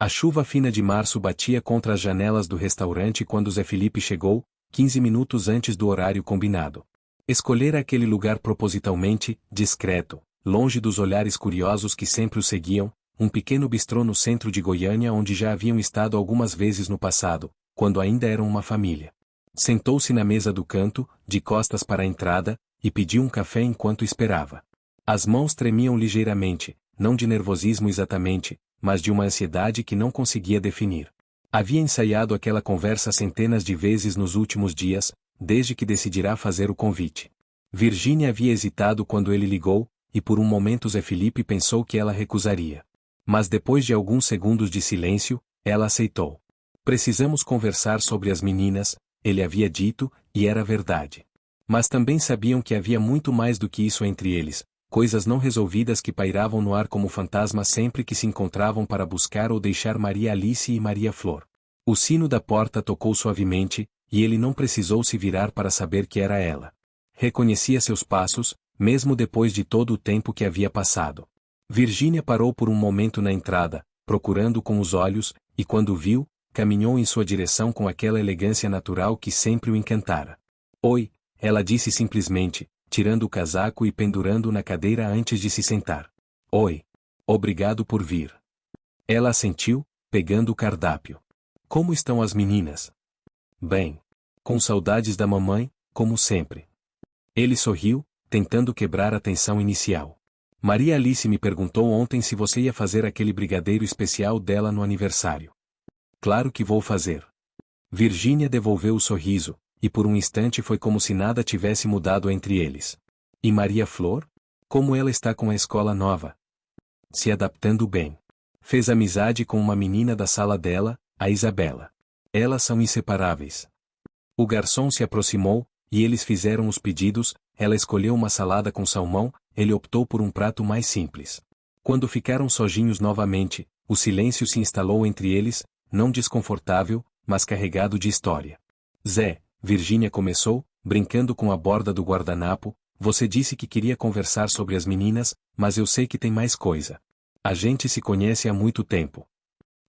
A chuva fina de março batia contra as janelas do restaurante quando Zé Felipe chegou, 15 minutos antes do horário combinado. Escolhera aquele lugar propositalmente, discreto, longe dos olhares curiosos que sempre o seguiam, um pequeno bistrô no centro de Goiânia onde já haviam estado algumas vezes no passado, quando ainda eram uma família. Sentou-se na mesa do canto, de costas para a entrada, e pediu um café enquanto esperava. As mãos tremiam ligeiramente, não de nervosismo exatamente, mas de uma ansiedade que não conseguia definir. Havia ensaiado aquela conversa centenas de vezes nos últimos dias, desde que decidirá fazer o convite. Virgínia havia hesitado quando ele ligou, e por um momento Zé Felipe pensou que ela recusaria. Mas depois de alguns segundos de silêncio, ela aceitou. Precisamos conversar sobre as meninas, ele havia dito, e era verdade. Mas também sabiam que havia muito mais do que isso entre eles, coisas não resolvidas que pairavam no ar como fantasmas sempre que se encontravam para buscar ou deixar Maria Alice e Maria Flor. O sino da porta tocou suavemente, e ele não precisou se virar para saber que era ela. Reconhecia seus passos, mesmo depois de todo o tempo que havia passado. Virgínia parou por um momento na entrada, procurando com os olhos, e quando o viu, caminhou em sua direção com aquela elegância natural que sempre o encantara. Oi, ela disse simplesmente, tirando o casaco e pendurando-o na cadeira antes de se sentar. Oi. Obrigado por vir. Ela assentiu, pegando o cardápio. Como estão as meninas? Bem. Com saudades da mamãe, como sempre. Ele sorriu, tentando quebrar a tensão inicial. Maria Alice me perguntou ontem se você ia fazer aquele brigadeiro especial dela no aniversário. Claro que vou fazer. Virgínia devolveu o sorriso, e por um instante foi como se nada tivesse mudado entre eles. E Maria Flor? Como ela está com a escola nova? Se adaptando bem. Fez amizade com uma menina da sala dela, a Isabela. Elas são inseparáveis. O garçom se aproximou, e eles fizeram os pedidos, ela escolheu uma salada com salmão, ele optou por um prato mais simples. Quando ficaram sozinhos novamente, o silêncio se instalou entre eles, não desconfortável, mas carregado de história. Zé, Virgínia começou, brincando com a borda do guardanapo, você disse que queria conversar sobre as meninas, mas eu sei que tem mais coisa. A gente se conhece há muito tempo.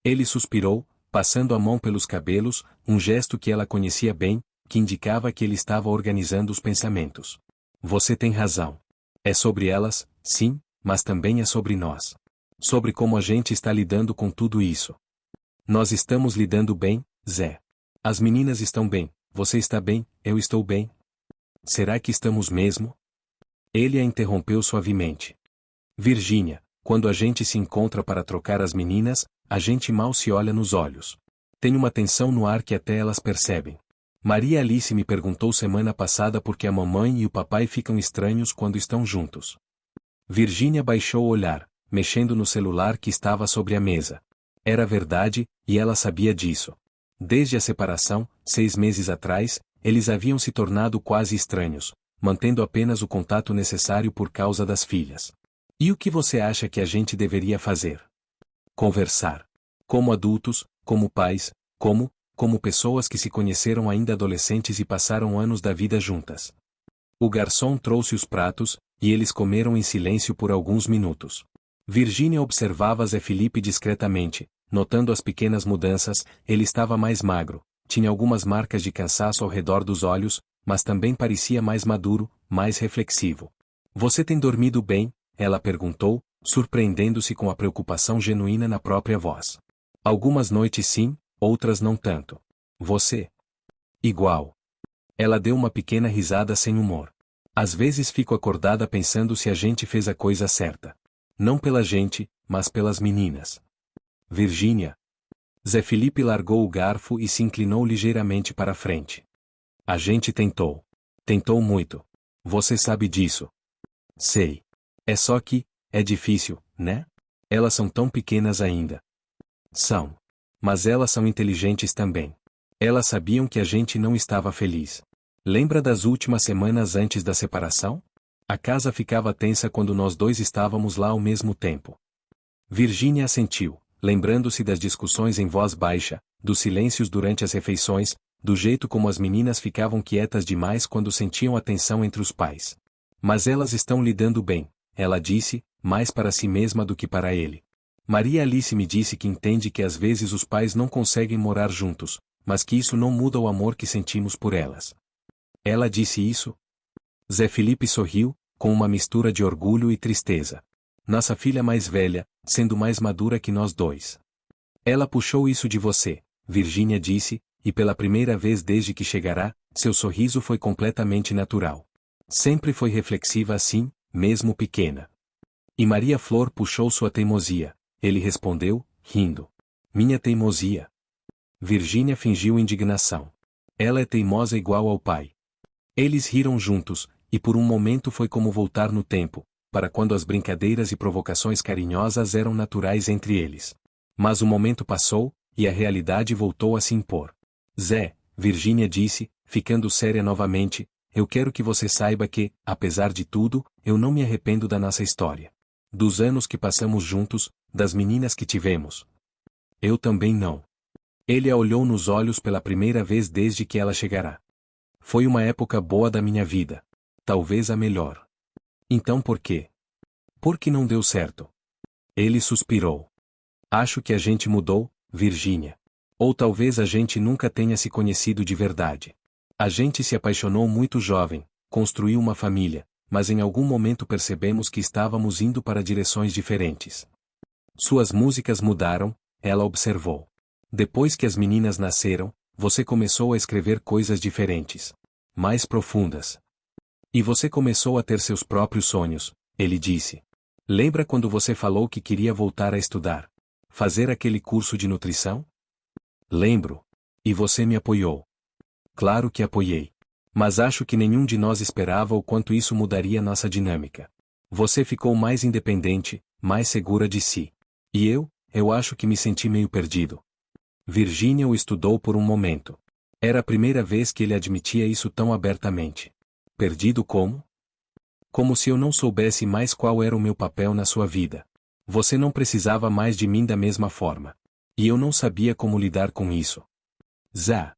Ele suspirou, passando a mão pelos cabelos, um gesto que ela conhecia bem, que indicava que ele estava organizando os pensamentos. Você tem razão. É sobre elas, sim, mas também é sobre nós. Sobre como a gente está lidando com tudo isso. Nós estamos lidando bem, Zé. As meninas estão bem, você está bem, eu estou bem. Será que estamos mesmo? Ele a interrompeu suavemente. Virgínia, quando a gente se encontra para trocar as meninas, a gente mal se olha nos olhos. Tem uma tensão no ar que até elas percebem. Maria Alice me perguntou semana passada por que a mamãe e o papai ficam estranhos quando estão juntos. Virgínia baixou o olhar, mexendo no celular que estava sobre a mesa. Era verdade, e ela sabia disso. Desde a separação, 6 meses atrás, eles haviam se tornado quase estranhos, mantendo apenas o contato necessário por causa das filhas. E o que você acha que a gente deveria fazer? Conversar. Como adultos, como pais, como pessoas que se conheceram ainda adolescentes e passaram anos da vida juntas. O garçom trouxe os pratos, e eles comeram em silêncio por alguns minutos. Virgínia observava Zé Felipe discretamente, notando as pequenas mudanças, ele estava mais magro, tinha algumas marcas de cansaço ao redor dos olhos, mas também parecia mais maduro, mais reflexivo. Você tem dormido bem? Ela perguntou, surpreendendo-se com a preocupação genuína na própria voz. Algumas noites sim, outras não tanto. Você? Igual. Ela deu uma pequena risada sem humor. Às vezes fico acordada pensando se a gente fez a coisa certa. Não pela gente, mas pelas meninas. Virgínia. Zé Felipe largou o garfo e se inclinou ligeiramente para a frente. A gente tentou. Tentou muito. Você sabe disso. Sei. É só que, é difícil, né? Elas são tão pequenas ainda. São. Mas elas são inteligentes também. Elas sabiam que a gente não estava feliz. Lembra das últimas semanas antes da separação? A casa ficava tensa quando nós dois estávamos lá ao mesmo tempo. Virgínia assentiu, lembrando-se das discussões em voz baixa, dos silêncios durante as refeições, do jeito como as meninas ficavam quietas demais quando sentiam a tensão entre os pais. Mas elas estão lidando bem, ela disse, mais para si mesma do que para ele. Maria Alice me disse que entende que às vezes os pais não conseguem morar juntos, mas que isso não muda o amor que sentimos por elas. Ela disse isso? Zé Felipe sorriu, com uma mistura de orgulho e tristeza. Nossa filha mais velha, sendo mais madura que nós dois. Ela puxou isso de você, Virgínia disse, e pela primeira vez desde que chegará, seu sorriso foi completamente natural. Sempre foi reflexiva assim, mesmo pequena. E Maria Flor puxou sua teimosia. Ele respondeu, rindo. Minha teimosia. Virgínia fingiu indignação. Ela é teimosa igual ao pai. Eles riram juntos, e por um momento foi como voltar no tempo, para quando as brincadeiras e provocações carinhosas eram naturais entre eles. Mas o momento passou, e a realidade voltou a se impor. Zé, Virgínia disse, ficando séria novamente, eu quero que você saiba que, apesar de tudo, eu não me arrependo da nossa história. Dos anos que passamos juntos, das meninas que tivemos. Eu também não. Ele a olhou nos olhos pela primeira vez desde que ela chegará. Foi uma época boa da minha vida. Talvez a melhor. Então por quê? Porque não deu certo. Ele suspirou. Acho que a gente mudou, Virgínia. Ou talvez a gente nunca tenha se conhecido de verdade. A gente se apaixonou muito jovem, construiu uma família, mas em algum momento percebemos que estávamos indo para direções diferentes. Suas músicas mudaram, ela observou. Depois que as meninas nasceram, você começou a escrever coisas diferentes. Mais profundas. E você começou a ter seus próprios sonhos, ele disse. Lembra quando você falou que queria voltar a estudar? Fazer aquele curso de nutrição? Lembro. E você me apoiou. Claro que apoiei. Mas acho que nenhum de nós esperava o quanto isso mudaria nossa dinâmica. Você ficou mais independente, mais segura de si. E eu acho que me senti meio perdido. Virgínia o estudou por um momento. Era a primeira vez que ele admitia isso tão abertamente. Perdido como? Como se eu não soubesse mais qual era o meu papel na sua vida. Você não precisava mais de mim da mesma forma. E eu não sabia como lidar com isso. Zá.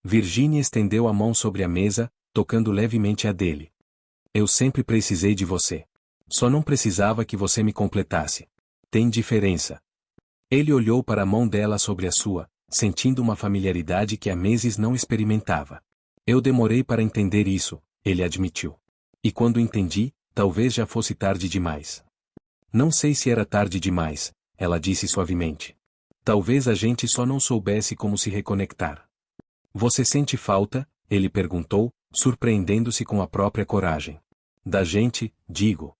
Virgínia estendeu a mão sobre a mesa, tocando levemente a dele. Eu sempre precisei de você. Só não precisava que você me completasse. Tem diferença. Ele olhou para a mão dela sobre a sua, sentindo uma familiaridade que há meses não experimentava. Eu demorei para entender isso, ele admitiu. E quando entendi, talvez já fosse tarde demais. Não sei se era tarde demais, ela disse suavemente. Talvez a gente só não soubesse como se reconectar. Você sente falta? Ele perguntou, surpreendendo-se com a própria coragem. Da gente, digo.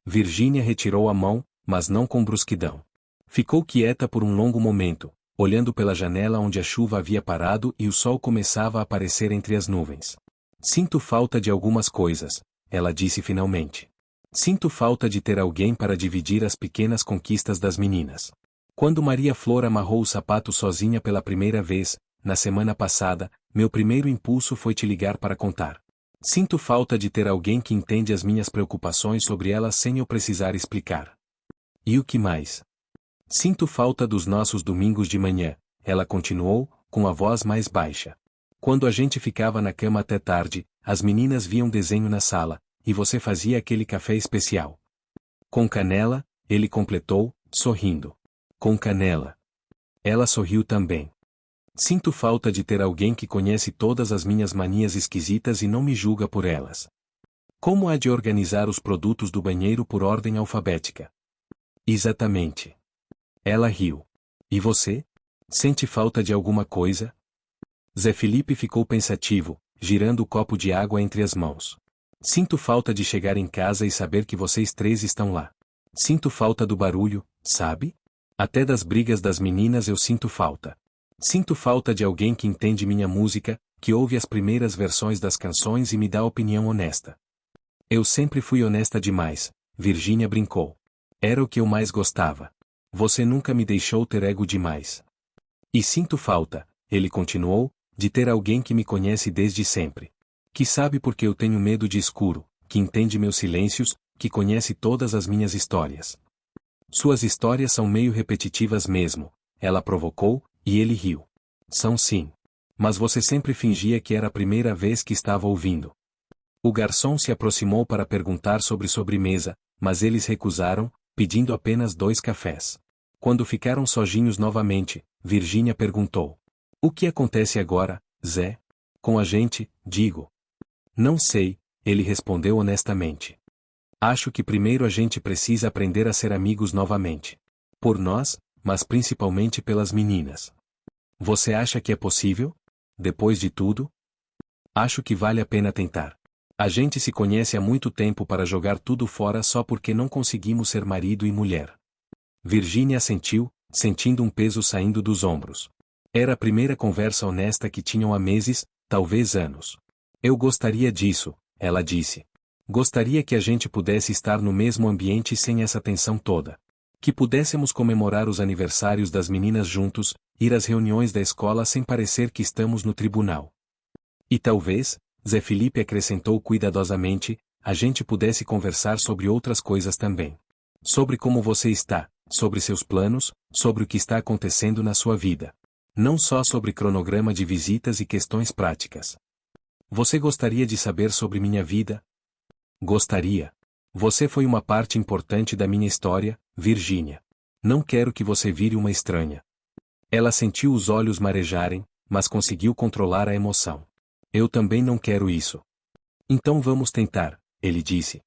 Virgínia retirou a mão, mas não com brusquidão. Ficou quieta por um longo momento, olhando pela janela onde a chuva havia parado e o sol começava a aparecer entre as nuvens. Sinto falta de algumas coisas, ela disse finalmente. Sinto falta de ter alguém para dividir as pequenas conquistas das meninas. Quando Maria Flor amarrou o sapato sozinha pela primeira vez, na semana passada, meu primeiro impulso foi te ligar para contar. Sinto falta de ter alguém que entende as minhas preocupações sobre elas sem eu precisar explicar. E o que mais? Sinto falta dos nossos domingos de manhã, ela continuou, com a voz mais baixa. Quando a gente ficava na cama até tarde, as meninas viam desenho na sala, e você fazia aquele café especial. Com canela, ele completou, sorrindo. Com canela. Ela sorriu também. Sinto falta de ter alguém que conhece todas as minhas manias esquisitas e não me julga por elas. Como há de organizar os produtos do banheiro por ordem alfabética? Exatamente. Ela riu. E você? Sente falta de alguma coisa? Zé Felipe ficou pensativo, girando o copo de água entre as mãos. Sinto falta de chegar em casa e saber que vocês três estão lá. Sinto falta do barulho, sabe? Até das brigas das meninas eu sinto falta. Sinto falta de alguém que entende minha música, que ouve as primeiras versões das canções e me dá opinião honesta. Eu sempre fui honesta demais, Virgínia brincou. Era o que eu mais gostava. Você nunca me deixou ter ego demais. E sinto falta, ele continuou, de ter alguém que me conhece desde sempre. Que sabe porque eu tenho medo de escuro, que entende meus silêncios, que conhece todas as minhas histórias. Suas histórias são meio repetitivas mesmo, ela provocou, e ele riu. São sim. Mas você sempre fingia que era a primeira vez que estava ouvindo. O garçom se aproximou para perguntar sobre sobremesa, mas eles recusaram, pedindo apenas 2 cafés. Quando ficaram sozinhos novamente, Virgínia perguntou: "O que acontece agora, Zé? Com a gente, digo." "Não sei," ele respondeu honestamente. "Acho que primeiro a gente precisa aprender a ser amigos novamente. Por nós, mas principalmente pelas meninas." "Você acha que é possível? Depois de tudo?" "Acho que vale a pena tentar. A gente se conhece há muito tempo para jogar tudo fora só porque não conseguimos ser marido e mulher." Virgínia assentiu, sentindo um peso saindo dos ombros. Era a primeira conversa honesta que tinham há meses, talvez anos. "Eu gostaria disso," ela disse. "Gostaria que a gente pudesse estar no mesmo ambiente sem essa tensão toda. Que pudéssemos comemorar os aniversários das meninas juntos, ir às reuniões da escola sem parecer que estamos no tribunal. E talvez," Zé Felipe acrescentou cuidadosamente, "a gente pudesse conversar sobre outras coisas também. Sobre como você está, sobre seus planos, sobre o que está acontecendo na sua vida. Não só sobre cronograma de visitas e questões práticas." "Você gostaria de saber sobre minha vida?" "Gostaria. Você foi uma parte importante da minha história, Virgínia. Não quero que você vire uma estranha." Ela sentiu os olhos marejarem, mas conseguiu controlar a emoção. "Eu também não quero isso." "Então vamos tentar," ele disse.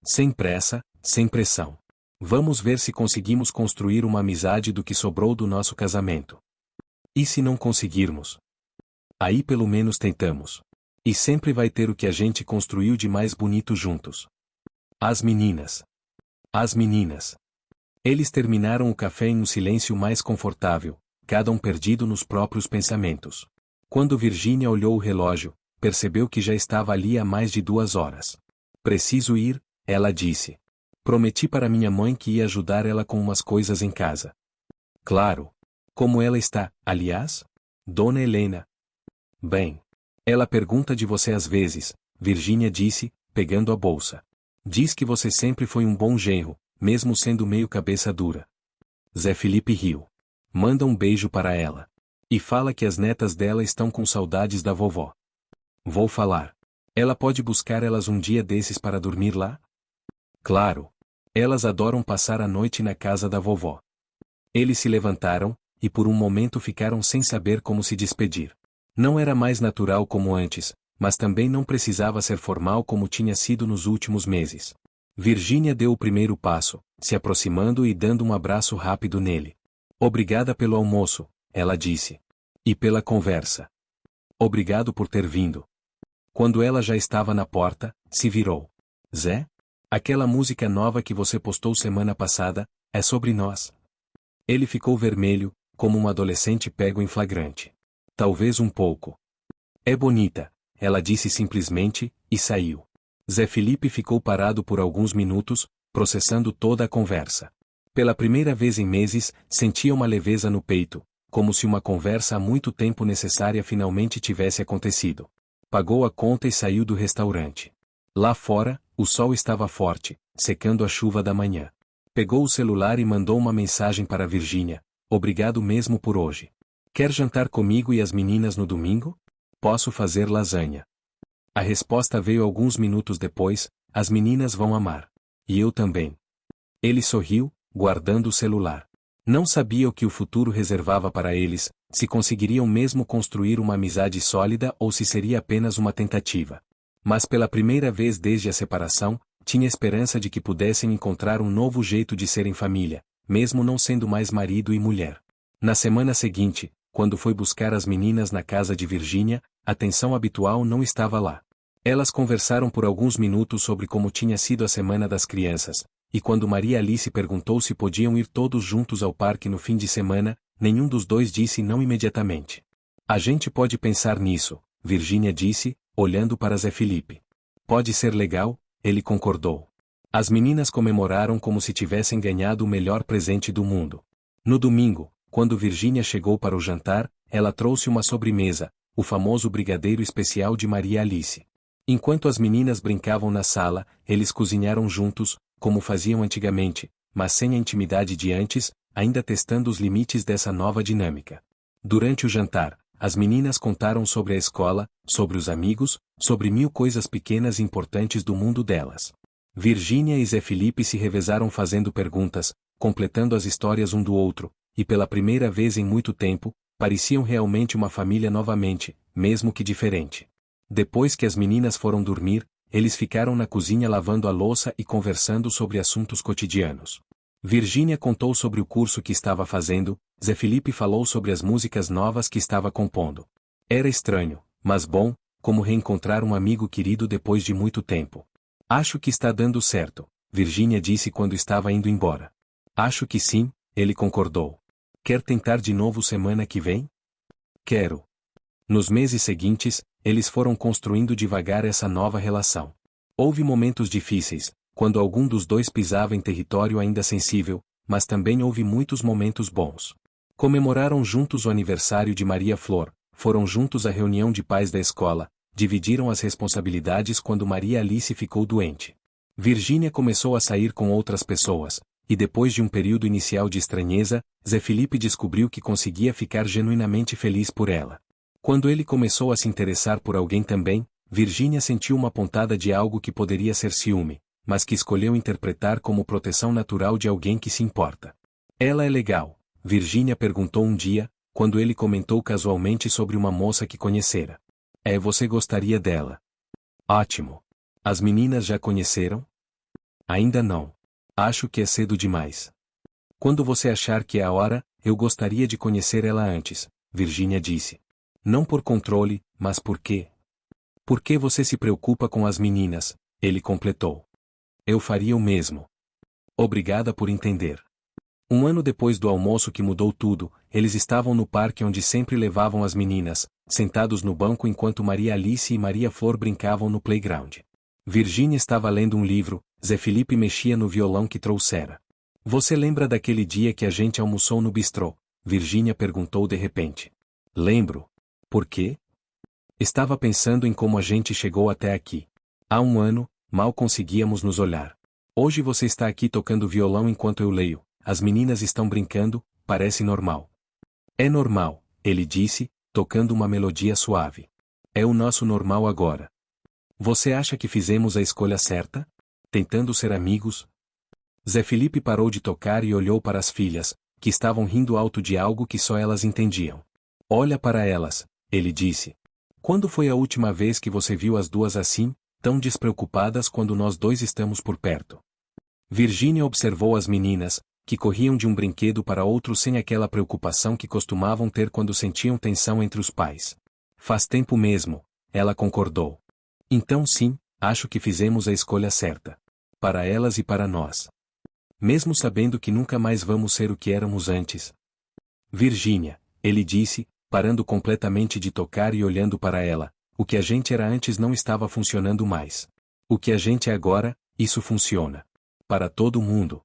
"Sem pressa, sem pressão. Vamos ver se conseguimos construir uma amizade do que sobrou do nosso casamento. E se não conseguirmos? Aí pelo menos tentamos. E sempre vai ter o que a gente construiu de mais bonito juntos." As meninas. As meninas. Eles terminaram o café em um silêncio mais confortável, cada um perdido nos próprios pensamentos. Quando Virgínia olhou o relógio, percebeu que já estava ali há mais de 2 horas. "Preciso ir," ela disse. "Prometi para minha mãe que ia ajudar ela com umas coisas em casa." "Claro. Como ela está, aliás? Dona Helena?" "Bem. Ela pergunta de você às vezes," Virgínia disse, pegando a bolsa. "Diz que você sempre foi um bom genro, mesmo sendo meio cabeça dura." Zé Felipe riu. "Manda um beijo para ela. E fala que as netas dela estão com saudades da vovó." "Vou falar. Ela pode buscar elas um dia desses para dormir lá?" "Claro. Elas adoram passar a noite na casa da vovó." Eles se levantaram, e por um momento ficaram sem saber como se despedir. Não era mais natural como antes, mas também não precisava ser formal como tinha sido nos últimos meses. Virgínia deu o primeiro passo, se aproximando e dando um abraço rápido nele. "Obrigada pelo almoço," ela disse. "E pela conversa. Obrigado por ter vindo." Quando ela já estava na porta, se virou. "Zé? Aquela música nova que você postou semana passada, é sobre nós?" Ele ficou vermelho, como um adolescente pego em flagrante. "Talvez um pouco." "É bonita," ela disse simplesmente, e saiu. Zé Felipe ficou parado por alguns minutos, processando toda a conversa. Pela primeira vez em meses, sentia uma leveza no peito, como se uma conversa há muito tempo necessária finalmente tivesse acontecido. Pagou a conta e saiu do restaurante. Lá fora, o sol estava forte, secando a chuva da manhã. Pegou o celular e mandou uma mensagem para Virgínia: "Obrigado mesmo por hoje. Quer jantar comigo e as meninas no domingo? Posso fazer lasanha." A resposta veio alguns minutos depois: "As meninas vão amar. E eu também." Ele sorriu, guardando o celular. Não sabia o que o futuro reservava para eles, se conseguiriam mesmo construir uma amizade sólida ou se seria apenas uma tentativa. Mas pela primeira vez desde a separação, tinha esperança de que pudessem encontrar um novo jeito de serem família, mesmo não sendo mais marido e mulher. Na semana seguinte, quando foi buscar as meninas na casa de Virgínia, a tensão habitual não estava lá. Elas conversaram por alguns minutos sobre como tinha sido a semana das crianças, e quando Maria Alice perguntou se podiam ir todos juntos ao parque no fim de semana, nenhum dos dois disse não imediatamente. "A gente pode pensar nisso," Virgínia disse, olhando para Zé Felipe. "Pode ser legal," ele concordou. As meninas comemoraram como se tivessem ganhado o melhor presente do mundo. No domingo, quando Virgínia chegou para o jantar, ela trouxe uma sobremesa, o famoso brigadeiro especial de Maria Alice. Enquanto as meninas brincavam na sala, eles cozinharam juntos, como faziam antigamente, mas sem a intimidade de antes, ainda testando os limites dessa nova dinâmica. Durante o jantar, as meninas contaram sobre a escola, sobre os amigos, sobre 1000 coisas pequenas e importantes do mundo delas. Virgínia e Zé Felipe se revezaram fazendo perguntas, completando as histórias um do outro, e pela primeira vez em muito tempo, pareciam realmente uma família novamente, mesmo que diferente. Depois que as meninas foram dormir, eles ficaram na cozinha lavando a louça e conversando sobre assuntos cotidianos. Virgínia contou sobre o curso que estava fazendo, Zé Felipe falou sobre as músicas novas que estava compondo. Era estranho, mas bom, como reencontrar um amigo querido depois de muito tempo. Acho que está dando certo, Virgínia disse quando estava indo embora. Acho que sim, ele concordou. Quer tentar de novo semana que vem? Quero. Nos meses seguintes, eles foram construindo devagar essa nova relação. Houve momentos difíceis, quando algum dos dois pisava em território ainda sensível, mas também houve muitos momentos bons. Comemoraram juntos o aniversário de Maria Flor, foram juntos à reunião de pais da escola, dividiram as responsabilidades quando Maria Alice ficou doente. Virgínia começou a sair com outras pessoas, e depois de um período inicial de estranheza, Zé Felipe descobriu que conseguia ficar genuinamente feliz por ela. Quando ele começou a se interessar por alguém também, Virgínia sentiu uma pontada de algo que poderia ser ciúme, mas que escolheu interpretar como proteção natural de alguém que se importa. Ela é legal, Virgínia perguntou um dia, quando ele comentou casualmente sobre uma moça que conhecera. Você gostaria dela? Ótimo. As meninas já conheceram? Ainda não. Acho que é cedo demais. Quando você achar que é a hora, eu gostaria de conhecer ela antes, Virgínia disse. Não por controle, mas por quê? Por que você se preocupa com as meninas? Ele completou. Eu faria o mesmo. Obrigada por entender. Um ano depois do almoço que mudou tudo, eles estavam no parque onde sempre levavam as meninas, sentados no banco enquanto Maria Alice e Maria Flor brincavam no playground. Virgínia estava lendo um livro, Zé Felipe mexia no violão que trouxera. Você lembra daquele dia que a gente almoçou no bistrô? Virgínia perguntou de repente. Lembro. Por quê? Estava pensando em como a gente chegou até aqui. Há um ano, mal conseguíamos nos olhar. Hoje você está aqui tocando violão enquanto eu leio. As meninas estão brincando, parece normal. É normal, ele disse, tocando uma melodia suave. É o nosso normal agora. Você acha que fizemos a escolha certa? Tentando ser amigos? Zé Felipe parou de tocar e olhou para as filhas, que estavam rindo alto de algo que só elas entendiam. Olha para elas, ele disse. Quando foi a última vez que você viu as duas assim, tão despreocupadas quando nós dois estamos por perto? Virgínia observou as meninas, que corriam de um brinquedo para outro sem aquela preocupação que costumavam ter quando sentiam tensão entre os pais. Faz tempo mesmo, ela concordou. Então sim, acho que fizemos a escolha certa. Para elas e para nós. Mesmo sabendo que nunca mais vamos ser o que éramos antes. Virgínia, ele disse, parando completamente de tocar e olhando para ela, o que a gente era antes não estava funcionando mais. O que a gente é agora, isso funciona. Para todo mundo.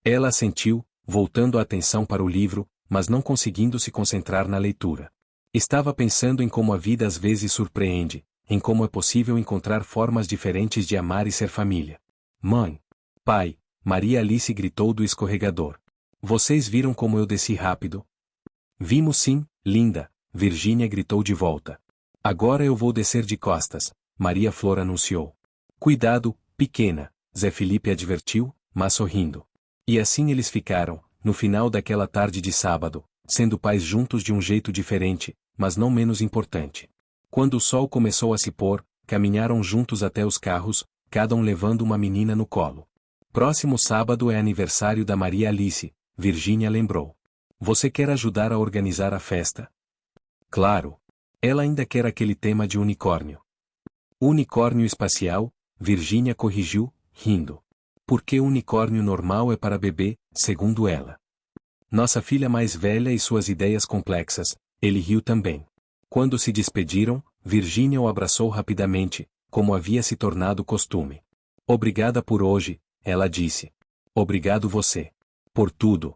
Ela assentiu, voltando a atenção para o livro, mas não conseguindo se concentrar na leitura. Estava pensando em como a vida às vezes surpreende, em como é possível encontrar formas diferentes de amar e ser família. Mãe! Pai! Maria Alice gritou do escorregador. Vocês viram como eu desci rápido? Vimos sim, linda, Virgínia gritou de volta. Agora eu vou descer de costas, Maria Flor anunciou. Cuidado, pequena, Zé Felipe advertiu, mas sorrindo. E assim eles ficaram, no final daquela tarde de sábado, sendo pais juntos de um jeito diferente, mas não menos importante. Quando o sol começou a se pôr, caminharam juntos até os carros, cada um levando uma menina no colo. Próximo sábado é aniversário da Maria Alice, Virgínia lembrou. Você quer ajudar a organizar a festa? Claro. Ela ainda quer aquele tema de unicórnio. Unicórnio espacial, Virgínia corrigiu, rindo. Porque o unicórnio normal é para bebê, segundo ela. Nossa filha mais velha e suas ideias complexas, ele riu também. Quando se despediram, Virgínia o abraçou rapidamente, como havia se tornado costume. Obrigada por hoje, ela disse. Obrigado você. Por tudo.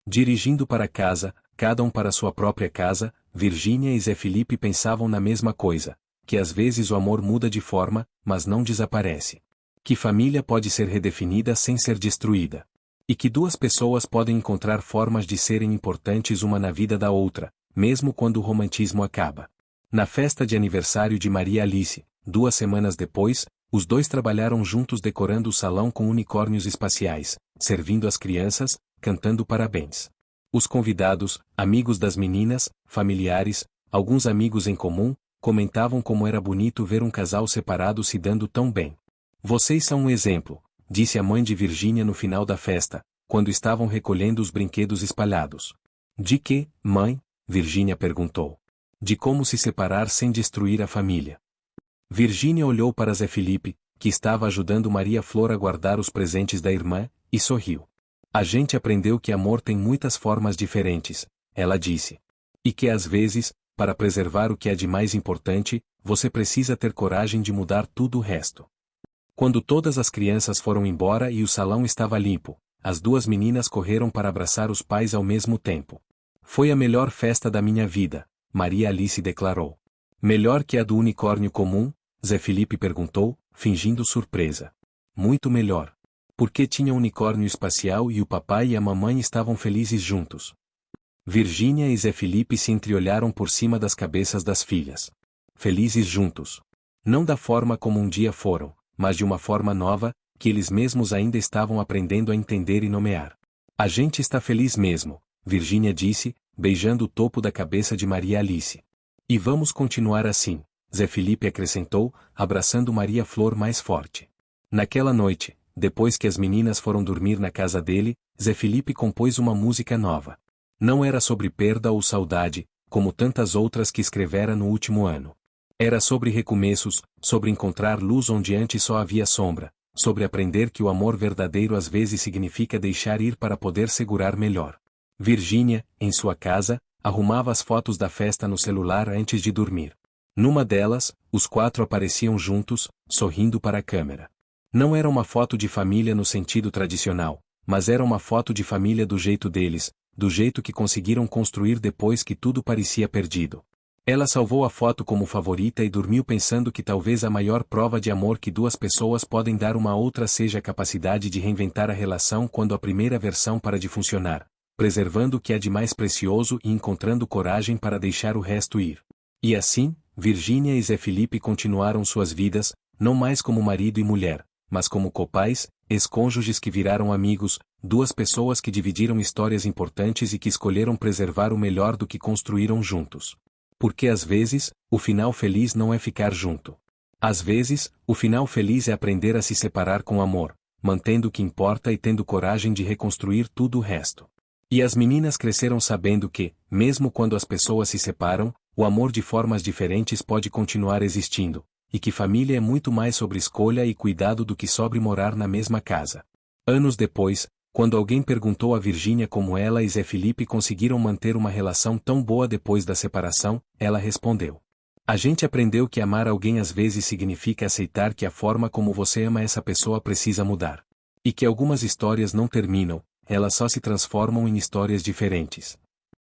Dirigindo para casa, cada um para sua própria casa, Virgínia e Zé Felipe pensavam na mesma coisa, que às vezes o amor muda de forma, mas não desaparece. Que família pode ser redefinida sem ser destruída. E que duas pessoas podem encontrar formas de serem importantes uma na vida da outra, mesmo quando o romantismo acaba. Na festa de aniversário de Maria Alice, 2 semanas depois, os dois trabalharam juntos decorando o salão com unicórnios espaciais, servindo as crianças, cantando parabéns. Os convidados, amigos das meninas, familiares, alguns amigos em comum, comentavam como era bonito ver um casal separado se dando tão bem. Vocês são um exemplo, disse a mãe de Virgínia no final da festa, quando estavam recolhendo os brinquedos espalhados. De que, mãe? Virgínia perguntou. De como se separar sem destruir a família. Virgínia olhou para Zé Felipe, que estava ajudando Maria Flor a guardar os presentes da irmã, e sorriu. A gente aprendeu que amor tem muitas formas diferentes, ela disse. E que às vezes, para preservar o que é de mais importante, você precisa ter coragem de mudar tudo o resto. Quando todas as crianças foram embora e o salão estava limpo, as duas meninas correram para abraçar os pais ao mesmo tempo. Foi a melhor festa da minha vida, Maria Alice declarou. Melhor que a do unicórnio comum? Zé Felipe perguntou, fingindo surpresa. Muito melhor. Porque tinha um unicórnio espacial e o papai e a mamãe estavam felizes juntos. Virgínia e Zé Felipe se entreolharam por cima das cabeças das filhas. Felizes juntos. Não da forma como um dia foram, mas de uma forma nova, que eles mesmos ainda estavam aprendendo a entender e nomear. A gente está feliz mesmo, Virgínia disse, beijando o topo da cabeça de Maria Alice. E vamos continuar assim, Zé Felipe acrescentou, abraçando Maria Flor mais forte. Naquela noite, depois que as meninas foram dormir na casa dele, Zé Felipe compôs uma música nova. Não era sobre perda ou saudade, como tantas outras que escrevera no último ano. Era sobre recomeços, sobre encontrar luz onde antes só havia sombra, sobre aprender que o amor verdadeiro às vezes significa deixar ir para poder segurar melhor. Virgínia, em sua casa, arrumava as fotos da festa no celular antes de dormir. Numa delas, os quatro apareciam juntos, sorrindo para a câmera. Não era uma foto de família no sentido tradicional, mas era uma foto de família do jeito deles, do jeito que conseguiram construir depois que tudo parecia perdido. Ela salvou a foto como favorita e dormiu pensando que talvez a maior prova de amor que duas pessoas podem dar uma a outra seja a capacidade de reinventar a relação quando a primeira versão para de funcionar, preservando o que é de mais precioso e encontrando coragem para deixar o resto ir. E assim, Virgínia e Zé Felipe continuaram suas vidas, não mais como marido e mulher, mas como copais, ex-cônjuges que viraram amigos, duas pessoas que dividiram histórias importantes e que escolheram preservar o melhor do que construíram juntos. Porque às vezes, o final feliz não é ficar junto. Às vezes, o final feliz é aprender a se separar com amor, mantendo o que importa e tendo coragem de reconstruir tudo o resto. E as meninas cresceram sabendo que, mesmo quando as pessoas se separam, o amor de formas diferentes pode continuar existindo, e que família é muito mais sobre escolha e cuidado do que sobre morar na mesma casa. Anos depois, quando alguém perguntou a Virgínia como ela e Zé Felipe conseguiram manter uma relação tão boa depois da separação, ela respondeu. A gente aprendeu que amar alguém às vezes significa aceitar que a forma como você ama essa pessoa precisa mudar. E que algumas histórias não terminam, elas só se transformam em histórias diferentes.